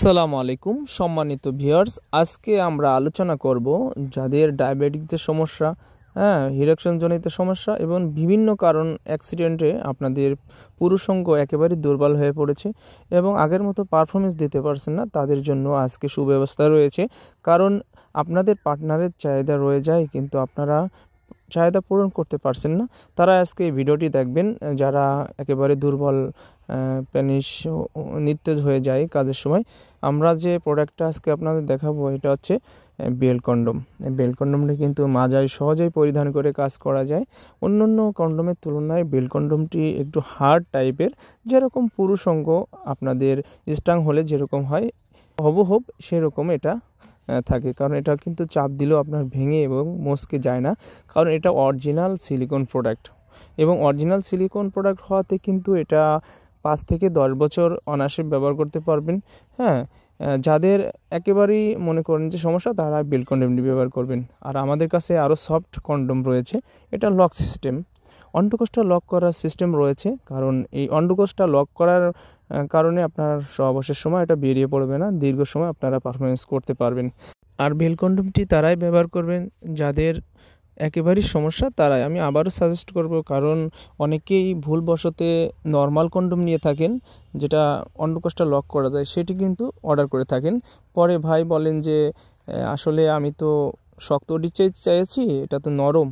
আসসালামু আলাইকুম সম্মানিত ভিউয়ার্স, আজকে আমরা আলোচনা করব যাদের ডায়াবেটিসের সমস্যা, ইরেকশনজনিত সমস্যা এবং বিভিন্ন কারণ অ্যাক্সিডেন্টে আপনাদের পুরুষাঙ্গ একেবারে দুর্বল হয়ে পড়েছে এবং আগের মতো পারফরমেন্স দিতে পারছেন না, তাদের জন্য আজকে সুব্যবস্থা রয়েছে। কারণ আপনাদের পার্টনারের চাহিদা রয়ে যায় কিন্তু আপনারা চাহিদা পূরণ করতে পারছেন না, তারা আজকে এই ভিডিওটি দেখবেন। যারা একেবারে দুর্বল, প্যানিশ, নিস্তেজ হয়ে যায় কাজের সময়, আমরা যে প্রোডাক্টটা আজকে আপনাদের দেখাবো এটা হচ্ছে বেল কন্ডম। বেল কন্ডমটি কিন্তু মাজায় সহজেই পরিধান করে কাজ করা যায়। অন্যান্য কন্ডমের তুলনায় বেল কন্ডমটি একটু হার্ড টাইপের, যেরকম পুরুষাঙ্গ আপনাদের স্ট্রং হলে যেরকম হয় হবহব সেরকম এটা থাকে। কারণ এটা কিন্তু চাপ দিলেও আপনার ভেঙে এবং মচকে যায় না, কারণ এটা অরিজিনাল সিলিকন প্রোডাক্ট। এবং অরিজিনাল সিলিকন প্রোডাক্ট হওয়াতে কিন্তু এটা 5 থেকে 10 বছর অনায়াসে ব্যবহার করতে পারবেন। যাদের একেবারেই মনে করেন যে সমস্যা, তারা বেল কন্ডমটি ব্যবহার করবেন। আর আমাদের কাছে আরও সফট কন্ডম রয়েছে, এটা লক সিস্টেম, অন্ডকোষটা লক করার সিস্টেম রয়েছে। কারণ এই অন্ডকোষটা লক করার কারণে আপনার সহবাসের সময় এটা বেরিয়ে পড়বে না, দীর্ঘ সময় আপনারা পারফরমেন্স করতে পারবেন। আর বেল কন্ডমটি তারাই ব্যবহার করবেন যাদের একেবারেই সমস্যা, তারাই। আমি আবারও সাজেস্ট করব, কারণ অনেকেই ভুলবশতে নর্মাল কন্ডম নিয়ে থাকেন, যেটা অন্ডকোষটা লক করা যায়, সেটি কিন্তু অর্ডার করে থাকেন। পরে ভাই বলেন যে আসলে আমি তো শক্ত ডিচার্জ চাইছি, এটা তো নরম।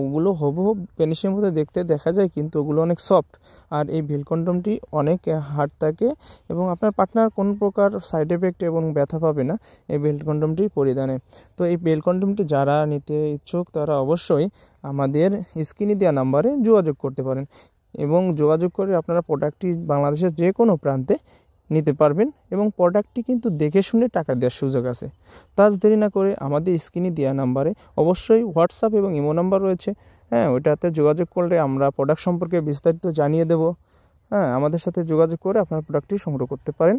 ওগুলো হুবহু পেনিসের মধ্যে দেখতে দেখা যায়, কিন্তু ওগুলো অনেক সফট। আর এই বেল কন্ডমটি অনেক হার্ড থাকে এবং আপনার পার্টনার কোনো প্রকার সাইড এফেক্ট এবং ব্যথা পাবে না এই বেল কন্ডমটি পরিধানে। তো এই বেল কন্ডমটি যারা নিতে ইচ্ছুক, তারা অবশ্যই আমাদের স্ক্রিনে দেওয়া নাম্বারে যোগাযোগ করতে পারেন এবং যোগাযোগ করে আপনারা প্রোডাক্টটি বাংলাদেশের যে কোনো প্রান্তে নিতে পারবেন এবং প্রোডাক্টটি কিন্তু দেখে শুনে টাকা দেওয়ার সুযোগ আছে। তাজ দেরি না করে আমাদের স্ক্রিনে দেওয়া নাম্বারে, অবশ্যই হোয়াটসঅ্যাপ এবং ইমো নাম্বার রয়েছে, ওইটাতে যোগাযোগ করলে আমরা প্রোডাক্ট সম্পর্কে বিস্তারিত জানিয়ে দেব। আমাদের সাথে যোগাযোগ করে আপনার প্রোডাক্টটি সংগ্রহ করতে পারেন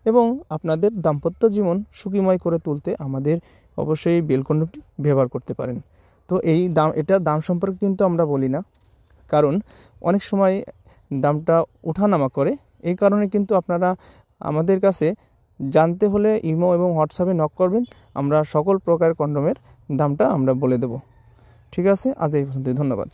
এবং আপনাদের দাম্পত্য জীবন সুখময় করে তুলতে আমাদের অবশ্যই বেল কন্ডমটি ব্যবহার করতে পারেন। তো এটার দাম সম্পর্কে কিন্তু আমরা বলি না, কারণ অনেক সময় দামটা ওঠানামা করে। এই কারণে কিন্তু আপনারা আমাদের কাছে জানতে হলে ইমো এবং হোয়াটসঅ্যাপে নক করবেন, আমরা সকল প্রকার কন্ডমের দামটা আমরা বলে দেব। ঠিক আছে, আজ এই পর্যন্ত, ধন্যবাদ।